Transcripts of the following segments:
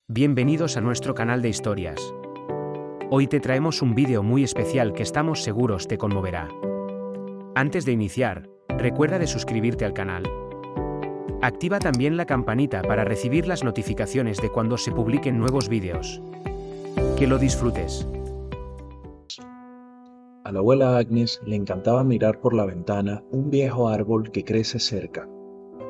Bienvenidos a nuestro canal de historias. Hoy te traemos un vídeo muy especial que estamos seguros te conmoverá. Antes de iniciar, recuerda de suscribirte al canal. Activa también la campanita para recibir las notificaciones de cuando se publiquen nuevos vídeos. Que lo disfrutes. A la abuela Agnes le encantaba mirar por la ventana un viejo árbol que crece cerca.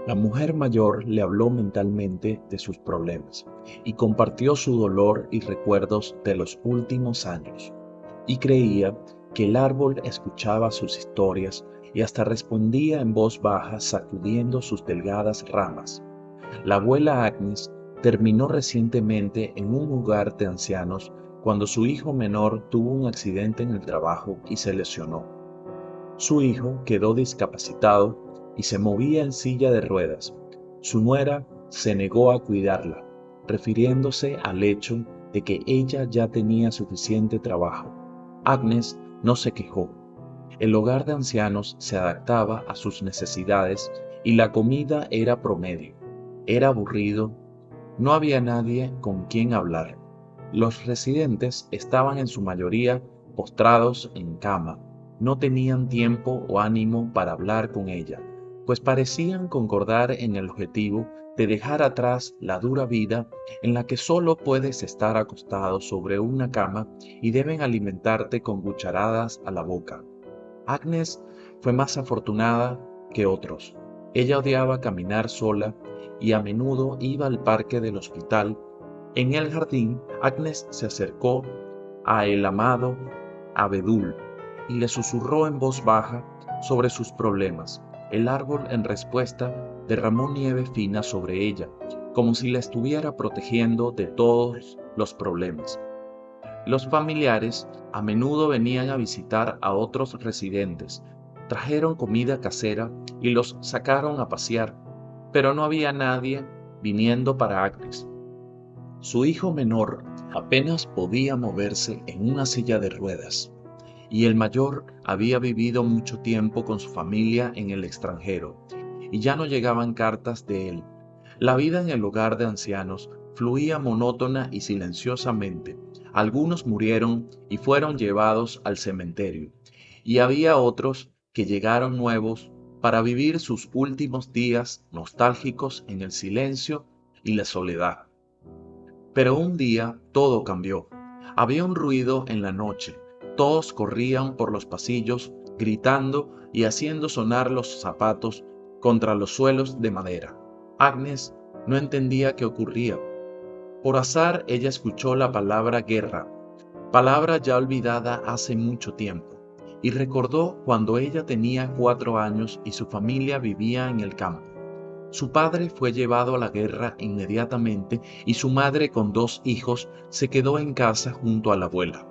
La mujer mayor le habló mentalmente de sus problemas y compartió su dolor y recuerdos de los últimos años. Y creía que el árbol escuchaba sus historias y hasta respondía en voz baja sacudiendo sus delgadas ramas. La abuela Agnes terminó recientemente en un hogar de ancianos cuando su hijo menor tuvo un accidente en el trabajo y se lesionó. Su hijo quedó discapacitado y se movía en silla de ruedas. Su nuera se negó a cuidarla, refiriéndose al hecho de que ella ya tenía suficiente trabajo. Agnes no se quejó. El hogar de ancianos se adaptaba a sus necesidades y la comida era promedio. Era aburrido, no había nadie con quien hablar. Los residentes estaban en su mayoría postrados en cama. No tenían tiempo o ánimo para hablar con ella, pues parecían concordar en el objetivo de dejar atrás la dura vida en la que solo puedes estar acostado sobre una cama y deben alimentarte con cucharadas a la boca. Agnes fue más afortunada que otros. Ella odiaba caminar sola y a menudo iba al parque del hospital. En el jardín, Agnes se acercó a el amado abedul y le susurró en voz baja sobre sus problemas. El árbol, en respuesta, derramó nieve fina sobre ella, como si la estuviera protegiendo de todos los problemas. Los familiares a menudo venían a visitar a otros residentes, trajeron comida casera y los sacaron a pasear, pero no había nadie viniendo para Agnes. Su hijo menor apenas podía moverse en una silla de ruedas, y el mayor había vivido mucho tiempo con su familia en el extranjero, y ya no llegaban cartas de él. La vida en el hogar de ancianos fluía monótona y silenciosamente. Algunos murieron y fueron llevados al cementerio, y había otros que llegaron nuevos para vivir sus últimos días nostálgicos en el silencio y la soledad. Pero un día todo cambió. Había un ruido en la noche. Todos corrían por los pasillos, gritando y haciendo sonar los zapatos contra los suelos de madera. Agnes no entendía qué ocurría. Por azar ella escuchó la palabra guerra, palabra ya olvidada hace mucho tiempo, y recordó cuando ella tenía 4 años y su familia vivía en el campo. Su padre fue llevado a la guerra inmediatamente y su madre con 2 hijos se quedó en casa junto a la abuela.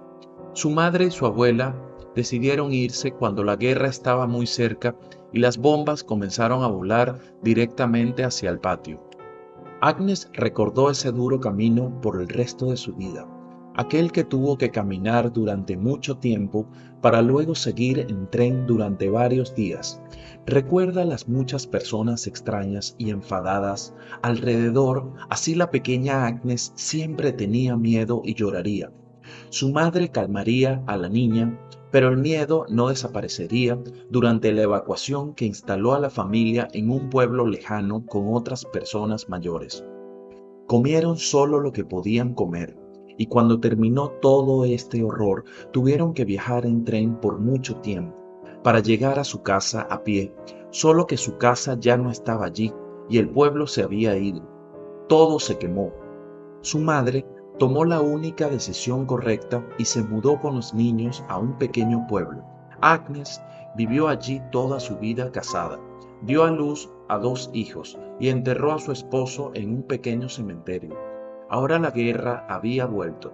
Su madre y su abuela decidieron irse cuando la guerra estaba muy cerca y las bombas comenzaron a volar directamente hacia el patio. Agnes recordó ese duro camino por el resto de su vida, aquel que tuvo que caminar durante mucho tiempo para luego seguir en tren durante varios días. Recuerda las muchas personas extrañas y enfadadas alrededor, así la pequeña Agnes siempre tenía miedo y lloraría. Su madre calmaría a la niña, pero el miedo no desaparecería durante la evacuación que instaló a la familia en un pueblo lejano con otras personas mayores. Comieron solo lo que podían comer, y cuando terminó todo este horror, tuvieron que viajar en tren por mucho tiempo para llegar a su casa a pie, solo que su casa ya no estaba allí y el pueblo se había ido. Todo se quemó. Su madre tomó la única decisión correcta y se mudó con los niños a un pequeño pueblo. Agnes vivió allí toda su vida casada, dio a luz a 2 hijos y enterró a su esposo en un pequeño cementerio. Ahora la guerra había vuelto.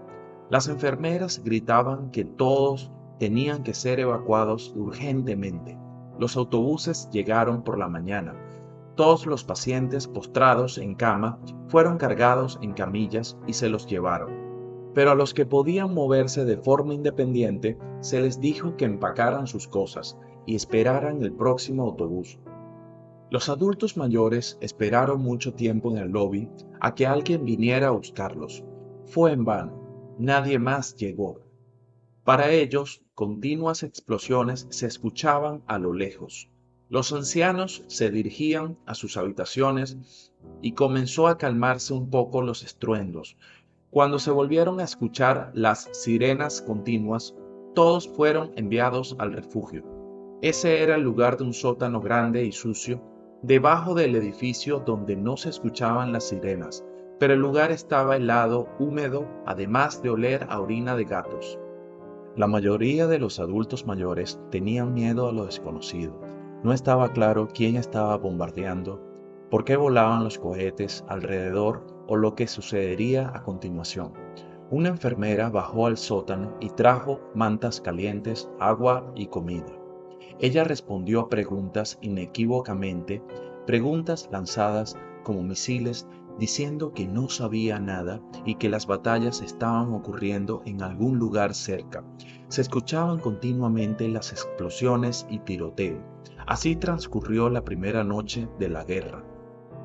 Las enfermeras gritaban que todos tenían que ser evacuados urgentemente. Los autobuses llegaron por la mañana. Todos los pacientes postrados en cama fueron cargados en camillas y se los llevaron. Pero a los que podían moverse de forma independiente se les dijo que empacaran sus cosas y esperaran el próximo autobús. Los adultos mayores esperaron mucho tiempo en el lobby a que alguien viniera a buscarlos. Fue en vano. Nadie más llegó. Para ellos, continuas explosiones se escuchaban a lo lejos. Los ancianos se dirigían a sus habitaciones y comenzó a calmarse un poco los estruendos. Cuando se volvieron a escuchar las sirenas continuas, todos fueron enviados al refugio. Ese era el lugar de un sótano grande y sucio, debajo del edificio donde no se escuchaban las sirenas, pero el lugar estaba helado, húmedo, además de oler a orina de gatos. La mayoría de los adultos mayores tenían miedo a lo desconocido. No estaba claro quién estaba bombardeando, por qué volaban los cohetes alrededor o lo que sucedería a continuación. Una enfermera bajó al sótano y trajo mantas calientes, agua y comida. Ella respondió a preguntas inequívocamente, preguntas lanzadas como misiles, diciendo que no sabía nada y que las batallas estaban ocurriendo en algún lugar cerca. Se escuchaban continuamente las explosiones y tiroteo. Así transcurrió la primera noche de la guerra.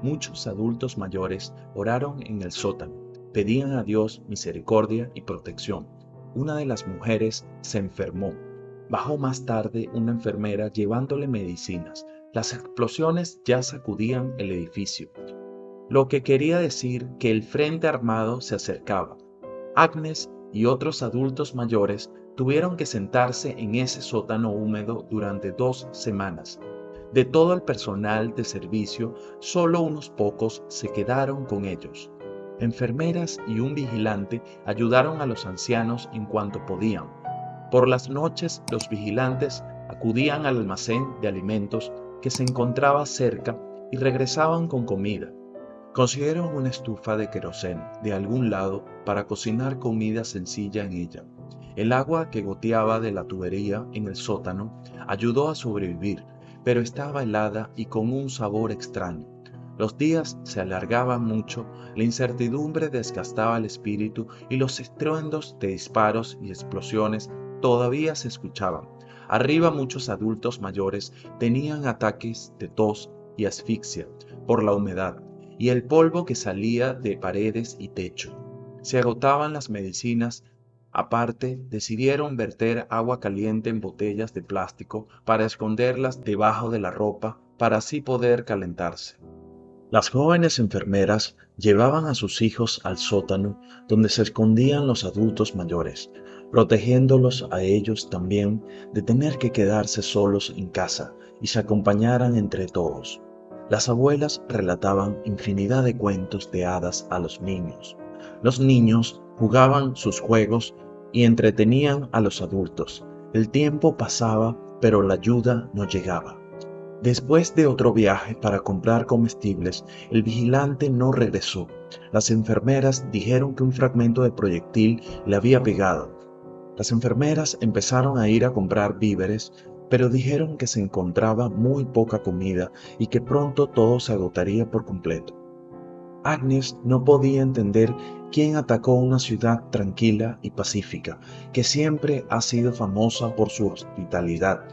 Muchos adultos mayores oraron en el sótano, pedían a Dios misericordia y protección. Una de las mujeres se enfermó. Bajó más tarde una enfermera llevándole medicinas. Las explosiones ya sacudían el edificio, lo que quería decir que el frente armado se acercaba. Agnes y otros adultos mayores tuvieron que sentarse en ese sótano húmedo durante 2 semanas. De todo el personal de servicio, solo unos pocos se quedaron con ellos. Enfermeras y un vigilante ayudaron a los ancianos en cuanto podían. Por las noches, los vigilantes acudían al almacén de alimentos que se encontraba cerca y regresaban con comida. Consiguieron una estufa de queroseno de algún lado para cocinar comida sencilla en ella. El agua que goteaba de la tubería en el sótano ayudó a sobrevivir, pero estaba helada y con un sabor extraño. Los días se alargaban mucho, la incertidumbre desgastaba el espíritu y los estruendos de disparos y explosiones todavía se escuchaban. Arriba muchos adultos mayores tenían ataques de tos y asfixia por la humedad y el polvo que salía de paredes y techo. Se agotaban las medicinas. Aparte, decidieron verter agua caliente en botellas de plástico para esconderlas debajo de la ropa para así poder calentarse. Las jóvenes enfermeras llevaban a sus hijos al sótano donde se escondían los adultos mayores, protegiéndolos a ellos también de tener que quedarse solos en casa y se acompañaran entre todos. Las abuelas relataban infinidad de cuentos de hadas a los niños. Los niños jugaban sus juegos y entretenían a los adultos. El tiempo pasaba, pero la ayuda no llegaba. Después de otro viaje para comprar comestibles, el vigilante no regresó. Las enfermeras dijeron que un fragmento de proyectil le había pegado. Las enfermeras empezaron a ir a comprar víveres, pero dijeron que se encontraba muy poca comida y que pronto todo se agotaría por completo. Agnes no podía entender quién atacó una ciudad tranquila y pacífica, que siempre ha sido famosa por su hospitalidad.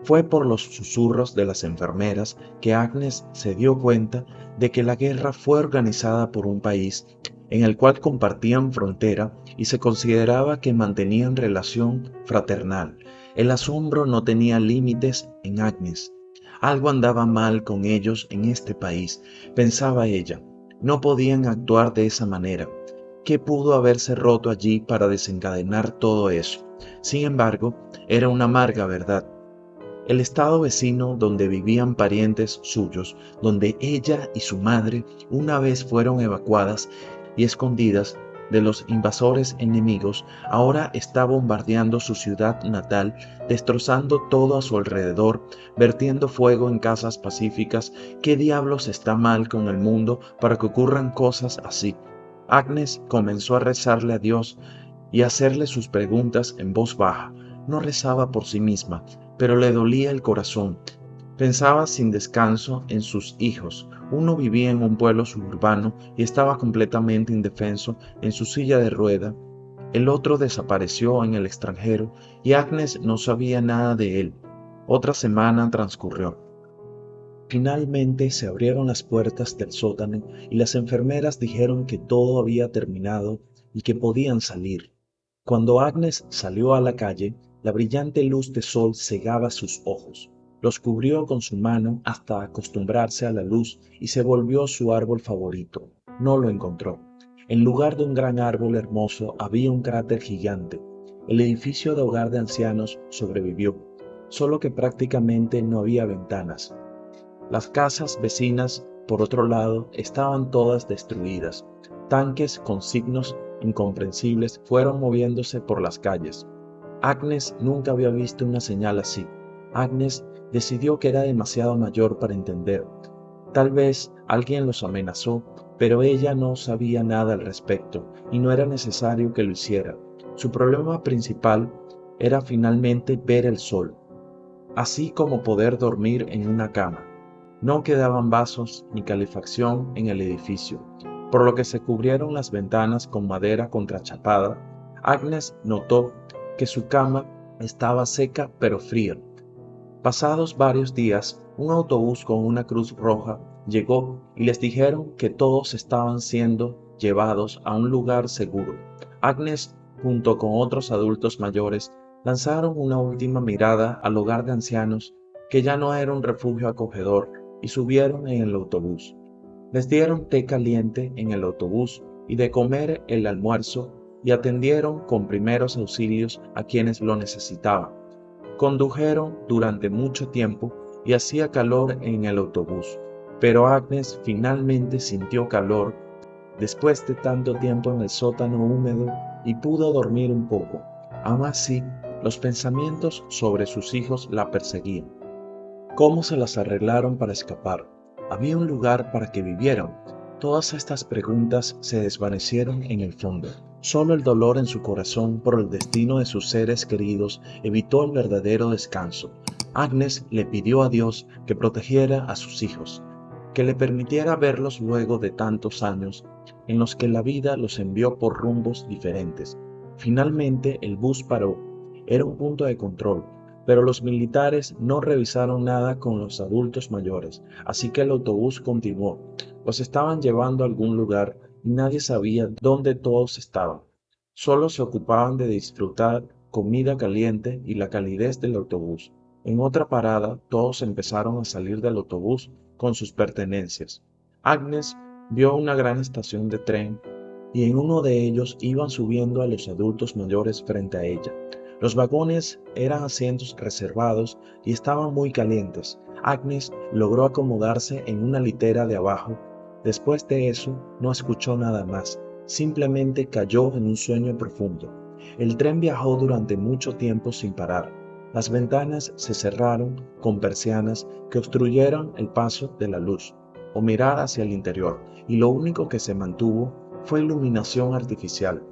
Fue por los susurros de las enfermeras que Agnes se dio cuenta de que la guerra fue organizada por un país en el cual compartían frontera y se consideraba que mantenían relación fraternal. El asombro no tenía límites en Agnes. Algo andaba mal con ellos en este país, pensaba ella. No podían actuar de esa manera. ¿Qué pudo haberse roto allí para desencadenar todo eso? Sin embargo, era una amarga verdad. El estado vecino donde vivían parientes suyos, donde ella y su madre una vez fueron evacuadas y escondidas de los invasores enemigos, ahora está bombardeando su ciudad natal, destrozando todo a su alrededor, vertiendo fuego en casas pacíficas. ¿Qué diablos está mal con el mundo para que ocurran cosas así? Agnes comenzó a rezarle a Dios y a hacerle sus preguntas en voz baja. No rezaba por sí misma, pero le dolía el corazón. Pensaba sin descanso en sus hijos. Uno vivía en un pueblo suburbano y estaba completamente indefenso en su silla de rueda. El otro desapareció en el extranjero y Agnes no sabía nada de él. Otra semana transcurrió. Finalmente se abrieron las puertas del sótano y las enfermeras dijeron que todo había terminado y que podían salir. Cuando Agnes salió a la calle, la brillante luz de sol cegaba sus ojos. Los cubrió con su mano hasta acostumbrarse a la luz y se volvió su árbol favorito. No lo encontró. En lugar de un gran árbol hermoso había un cráter gigante. El edificio de hogar de ancianos sobrevivió, solo que prácticamente no había ventanas. Las casas vecinas, por otro lado, estaban todas destruidas. Tanques con signos incomprensibles fueron moviéndose por las calles. Agnes nunca había visto una señal así. Agnes decidió que era demasiado mayor para entender. Tal vez alguien los amenazó, pero ella no sabía nada al respecto y no era necesario que lo hiciera. Su problema principal era finalmente ver el sol, así como poder dormir en una cama. No quedaban vasos ni calefacción en el edificio, por lo que se cubrieron las ventanas con madera contrachapada. Agnes notó que su cama estaba seca pero fría. Pasados varios días, un autobús con una cruz roja llegó y les dijeron que todos estaban siendo llevados a un lugar seguro. Agnes, junto con otros adultos mayores, lanzaron una última mirada al hogar de ancianos, que ya no era un refugio acogedor, y subieron en el autobús. Les dieron té caliente en el autobús y de comer el almuerzo y atendieron con primeros auxilios a quienes lo necesitaban. Condujeron durante mucho tiempo y hacía calor en el autobús, pero Agnes finalmente sintió calor después de tanto tiempo en el sótano húmedo y pudo dormir un poco. Aún así, los pensamientos sobre sus hijos la perseguían. ¿Cómo se las arreglaron para escapar? ¿Había un lugar para que vivieran? Todas estas preguntas se desvanecieron en el fondo. Solo el dolor en su corazón por el destino de sus seres queridos evitó el verdadero descanso. Agnes le pidió a Dios que protegiera a sus hijos, que le permitiera verlos luego de tantos años en los que la vida los envió por rumbos diferentes. Finalmente el bus paró. Era un punto de control, pero los militares no revisaron nada con los adultos mayores, así que el autobús continuó. Los estaban llevando a algún lugar y nadie sabía dónde todos estaban. Solo se ocupaban de disfrutar comida caliente y la calidez del autobús. En otra parada, todos empezaron a salir del autobús con sus pertenencias. Agnes vio una gran estación de tren y en uno de ellos iban subiendo a los adultos mayores frente a ella. Los vagones eran asientos reservados y estaban muy calientes. Agnes logró acomodarse en una litera de abajo. Después de eso, no escuchó nada más. Simplemente cayó en un sueño profundo. El tren viajó durante mucho tiempo sin parar. Las ventanas se cerraron con persianas que obstruyeron el paso de la luz o mirar hacia el interior, y lo único que se mantuvo fue iluminación artificial.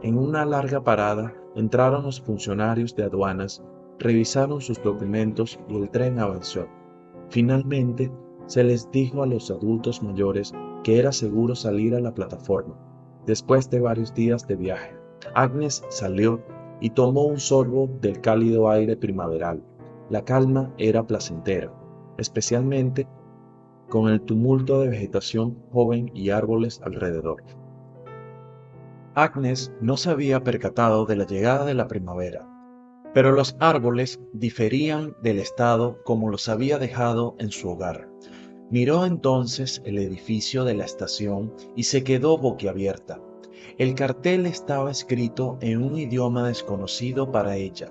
En una larga parada entraron los funcionarios de aduanas, revisaron sus documentos y el tren avanzó. Finalmente, se les dijo a los adultos mayores que era seguro salir a la plataforma. Después de varios días de viaje, Agnes salió y tomó un sorbo del cálido aire primaveral. La calma era placentera, especialmente con el tumulto de vegetación joven y árboles alrededor. Agnes no se había percatado de la llegada de la primavera, pero los árboles diferían del estado como los había dejado en su hogar. Miró entonces el edificio de la estación y se quedó boquiabierta. El cartel estaba escrito en un idioma desconocido para ella.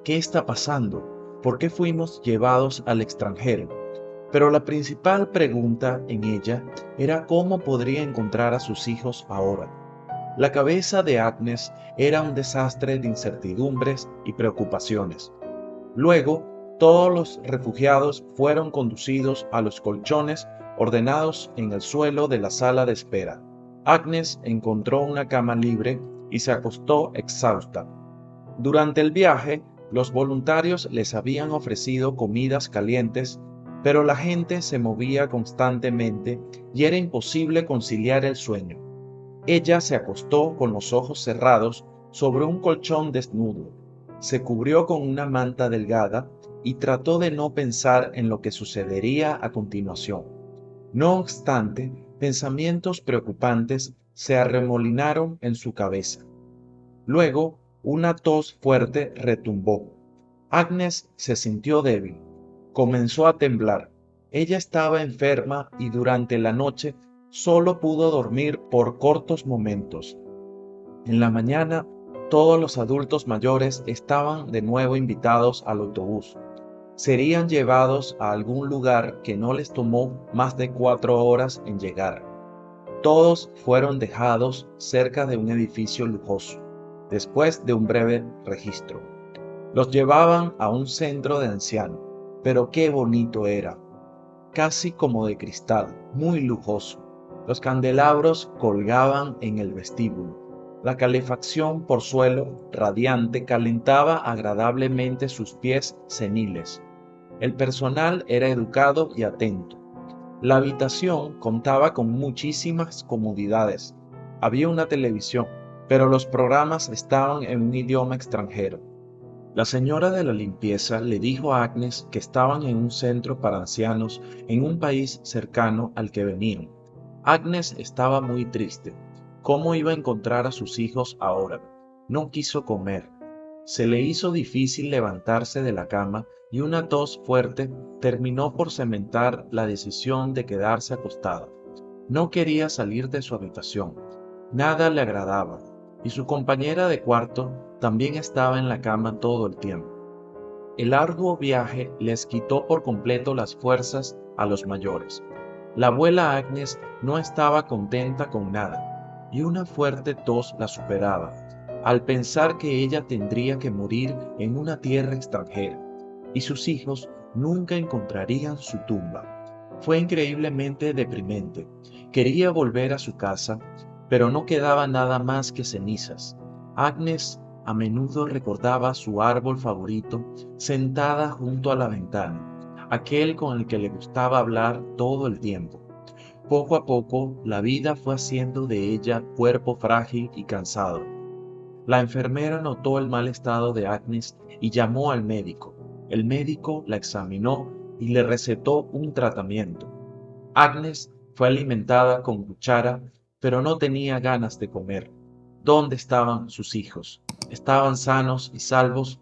¿Qué está pasando? ¿Por qué fuimos llevados al extranjero? Pero la principal pregunta en ella era cómo podría encontrar a sus hijos ahora. La cabeza de Agnes era un desastre de incertidumbres y preocupaciones. Luego, todos los refugiados fueron conducidos a los colchones ordenados en el suelo de la sala de espera. Agnes encontró una cama libre y se acostó exhausta. Durante el viaje, los voluntarios les habían ofrecido comidas calientes, pero la gente se movía constantemente y era imposible conciliar el sueño. Ella se acostó con los ojos cerrados sobre un colchón desnudo. Se cubrió con una manta delgada y trató de no pensar en lo que sucedería a continuación. No obstante, pensamientos preocupantes se arremolinaron en su cabeza. Luego, una tos fuerte retumbó. Agnes se sintió débil. Comenzó a temblar. Ella estaba enferma y durante la noche solo pudo dormir por cortos momentos. En la mañana, todos los adultos mayores estaban de nuevo invitados al autobús. Serían llevados a algún lugar que no les tomó más de 4 horas en llegar. Todos fueron dejados cerca de un edificio lujoso, después de un breve registro. Los llevaban a un centro de ancianos, pero qué bonito era, casi como de cristal, muy lujoso. Los candelabros colgaban en el vestíbulo. La calefacción por suelo radiante calentaba agradablemente sus pies seniles. El personal era educado y atento. La habitación contaba con muchísimas comodidades. Había una televisión, pero los programas estaban en un idioma extranjero. La señora de la limpieza le dijo a Agnes que estaban en un centro para ancianos en un país cercano al que venían. Agnes estaba muy triste. ¿Cómo iba a encontrar a sus hijos ahora? No quiso comer. Se le hizo difícil levantarse de la cama y una tos fuerte terminó por cementar la decisión de quedarse acostada. No quería salir de su habitación. Nada le agradaba, y su compañera de cuarto también estaba en la cama todo el tiempo. El arduo viaje les quitó por completo las fuerzas a los mayores. La abuela Agnes no estaba contenta con nada, y una fuerte tos la superaba, al pensar que ella tendría que morir en una tierra extranjera, y sus hijos nunca encontrarían su tumba. Fue increíblemente deprimente. Quería volver a su casa, pero no quedaba nada más que cenizas. Agnes a menudo recordaba su árbol favorito sentada junto a la ventana, aquel con el que le gustaba hablar todo el tiempo. Poco a poco, la vida fue haciendo de ella cuerpo frágil y cansado. La enfermera notó el mal estado de Agnes y llamó al médico. El médico la examinó y le recetó un tratamiento. Agnes fue alimentada con cuchara, pero no tenía ganas de comer. ¿Dónde estaban sus hijos? ¿Estaban sanos y salvos?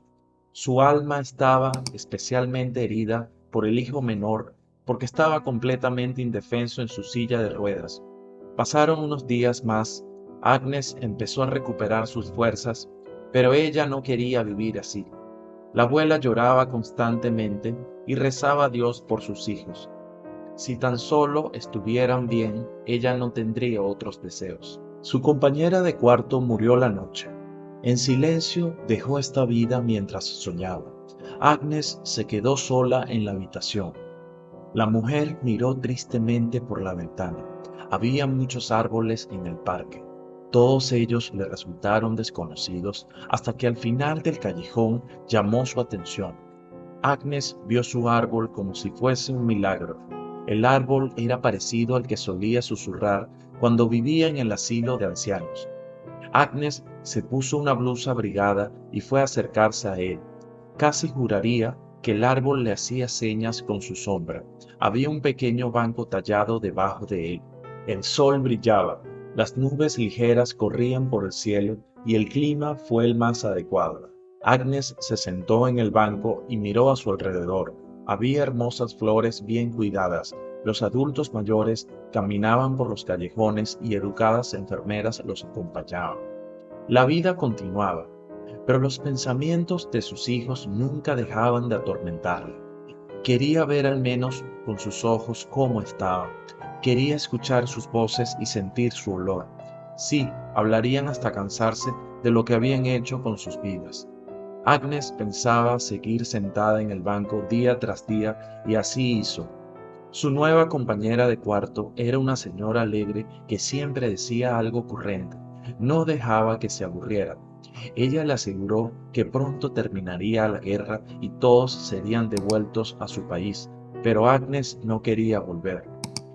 Su alma estaba especialmente herida por el hijo menor, porque estaba completamente indefenso en su silla de ruedas. Pasaron unos días más. Agnes empezó a recuperar sus fuerzas, pero ella no quería vivir así. La abuela lloraba constantemente y rezaba a Dios por sus hijos. Si tan solo estuvieran bien, ella no tendría otros deseos. Su compañera de cuarto murió la noche. En silencio dejó esta vida mientras soñaba. Agnes se quedó sola en la habitación. La mujer miró tristemente por la ventana. Había muchos árboles en el parque. Todos ellos le resultaron desconocidos hasta que al final del callejón llamó su atención. Agnes vio su árbol como si fuese un milagro. El árbol era parecido al que solía susurrar cuando vivía en el asilo de ancianos. Agnes se puso una blusa abrigada y fue a acercarse a él. Casi juraría que el árbol le hacía señas con su sombra. Había un pequeño banco tallado debajo de él. El sol brillaba, las nubes ligeras corrían por el cielo y el clima fue el más adecuado. Agnes se sentó en el banco y miró a su alrededor. Había hermosas flores bien cuidadas. Los adultos mayores caminaban por los callejones y educadas enfermeras los acompañaban. La vida continuaba, pero los pensamientos de sus hijos nunca dejaban de atormentarla. Quería ver al menos con sus ojos cómo estaban. Quería escuchar sus voces y sentir su olor. Sí, hablarían hasta cansarse de lo que habían hecho con sus vidas. Agnes pensaba seguir sentada en el banco día tras día y así hizo. Su nueva compañera de cuarto era una señora alegre que siempre decía algo ocurrente. No dejaba que se aburriera. Ella le aseguró que pronto terminaría la guerra y todos serían devueltos a su país, pero Agnes no quería volver.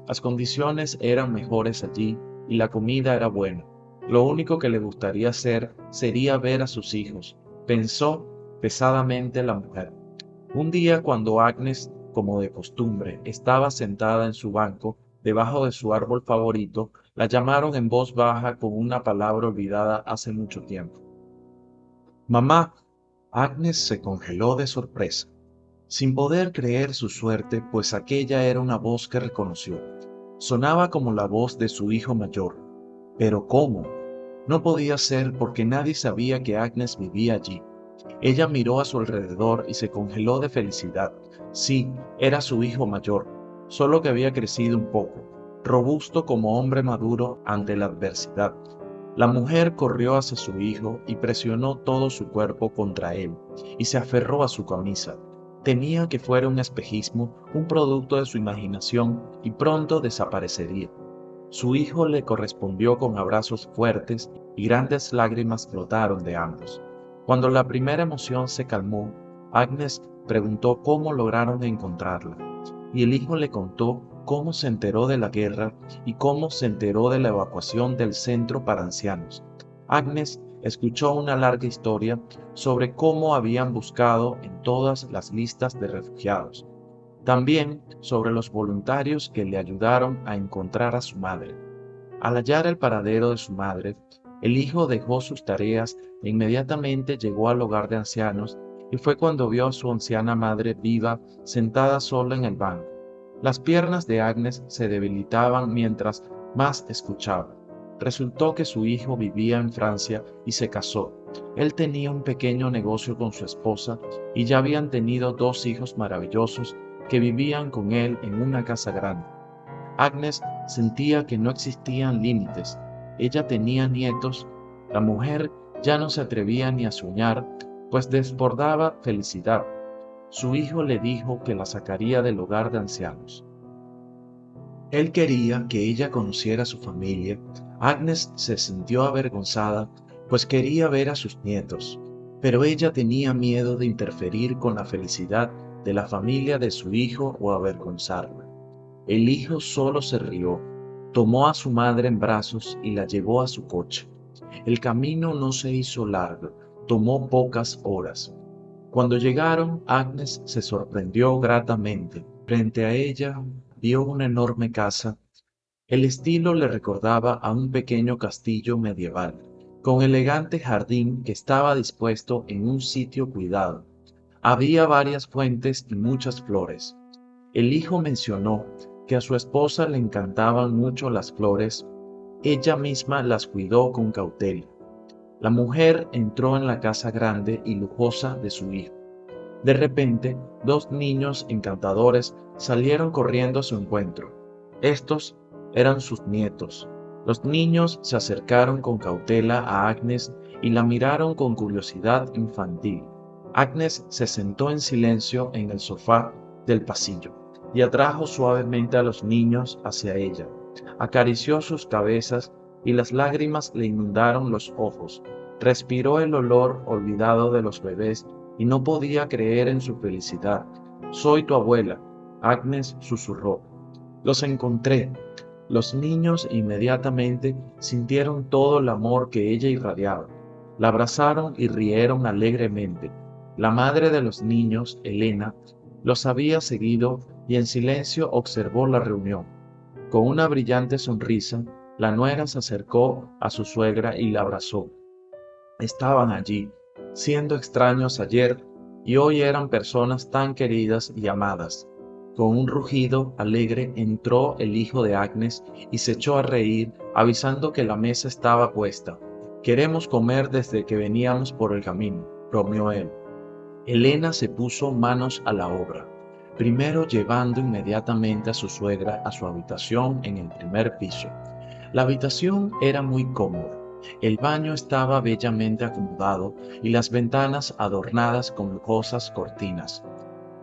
Las condiciones eran mejores allí y la comida era buena. Lo único que le gustaría hacer sería ver a sus hijos, pensó pesadamente la mujer. Un día cuando Agnes, como de costumbre, estaba sentada en su banco, debajo de su árbol favorito, la llamaron en voz baja con una palabra olvidada hace mucho tiempo. Mamá. Agnes se congeló de sorpresa, sin poder creer su suerte, pues aquella era una voz que reconoció. Sonaba como la voz de su hijo mayor. Pero ¿cómo? No podía ser porque nadie sabía que Agnes vivía allí. Ella miró a su alrededor y se congeló de felicidad. Sí, era su hijo mayor, solo que había crecido un poco, robusto como hombre maduro ante la adversidad. La mujer corrió hacia su hijo y presionó todo su cuerpo contra él, y se aferró a su camisa. Temía que fuera un espejismo, un producto de su imaginación, y pronto desaparecería. Su hijo le correspondió con abrazos fuertes y grandes lágrimas brotaron de ambos. Cuando la primera emoción se calmó, Agnes preguntó cómo lograron encontrarla, y el hijo le contó cómo se enteró de la guerra y cómo se enteró de la evacuación del centro para ancianos. Agnes escuchó una larga historia sobre cómo habían buscado en todas las listas de refugiados, también sobre los voluntarios que le ayudaron a encontrar a su madre. Al hallar el paradero de su madre, el hijo dejó sus tareas e inmediatamente llegó al hogar de ancianos y fue cuando vio a su anciana madre viva sentada sola en el banco. Las piernas de Agnes se debilitaban mientras más escuchaba. Resultó que su hijo vivía en Francia y se casó. Él tenía un pequeño negocio con su esposa y ya habían tenido 2 hijos maravillosos que vivían con él en una casa grande. Agnes sentía que no existían límites. Ella tenía nietos. La mujer ya no se atrevía ni a soñar, pues desbordaba felicidad. Su hijo le dijo que la sacaría del hogar de ancianos. Él quería que ella conociera a su familia. Agnes se sintió avergonzada, pues quería ver a sus nietos, pero ella tenía miedo de interferir con la felicidad de la familia de su hijo o avergonzarla. El hijo solo se rió, tomó a su madre en brazos y la llevó a su coche. El camino no se hizo largo, tomó pocas horas. Cuando llegaron, Agnes se sorprendió gratamente. Frente a ella vio una enorme casa. El estilo le recordaba a un pequeño castillo medieval, con elegante jardín que estaba dispuesto en un sitio cuidado. Había varias fuentes y muchas flores. El hijo mencionó que a su esposa le encantaban mucho las flores. Ella misma las cuidó con cautela. La mujer entró en la casa grande y lujosa de su hijo. De repente, 2 niños encantadores salieron corriendo a su encuentro. Estos eran sus nietos. Los niños se acercaron con cautela a Agnes y la miraron con curiosidad infantil. Agnes se sentó en silencio en el sofá del pasillo y atrajo suavemente a los niños hacia ella. Acarició sus cabezas y las lágrimas le inundaron los ojos. Respiró el olor olvidado de los bebés y no podía creer en su felicidad. «Soy tu abuela», Agnes susurró. «Los encontré». Los niños inmediatamente sintieron todo el amor que ella irradiaba. La abrazaron y rieron alegremente. La madre de los niños, Elena, los había seguido y en silencio observó la reunión. Con una brillante sonrisa, la nuera se acercó a su suegra y la abrazó. Estaban allí, siendo extraños ayer, y hoy eran personas tan queridas y amadas. Con un rugido alegre entró el hijo de Agnes y se echó a reír, avisando que la mesa estaba puesta. «Queremos comer desde que veníamos por el camino», bromeó él. Elena se puso manos a la obra, primero llevando inmediatamente a su suegra a su habitación en el primer piso. La habitación era muy cómoda. El baño estaba bellamente acomodado y las ventanas adornadas con lujosas cortinas.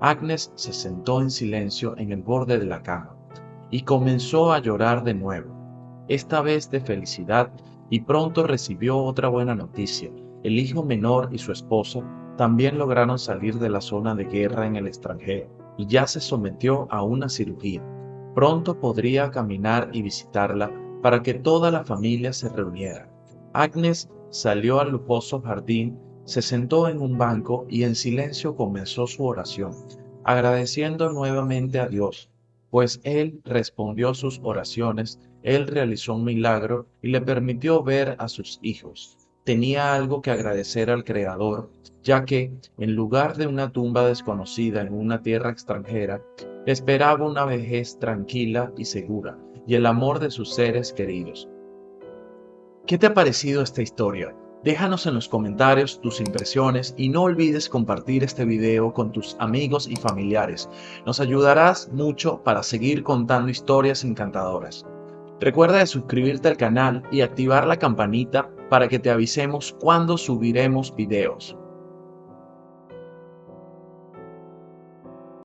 Agnes se sentó en silencio en el borde de la cama y comenzó a llorar de nuevo, esta vez de felicidad, y pronto recibió otra buena noticia. El hijo menor y su esposa también lograron salir de la zona de guerra en el extranjero y ya se sometió a una cirugía. Pronto podría caminar y visitarla para que toda la familia se reuniera. Agnes salió al lujoso jardín Se sentó en un banco y en silencio comenzó su oración, agradeciendo nuevamente a Dios, pues Él respondió sus oraciones, Él realizó un milagro y le permitió ver a sus hijos. Tenía algo que agradecer al Creador, ya que, en lugar de una tumba desconocida en una tierra extranjera, esperaba una vejez tranquila y segura, y el amor de sus seres queridos. ¿Qué te ha parecido esta historia? Déjanos en los comentarios tus impresiones y no olvides compartir este video con tus amigos y familiares. Nos ayudarás mucho para seguir contando historias encantadoras. Recuerda de suscribirte al canal y activar la campanita para que te avisemos cuando subiremos videos.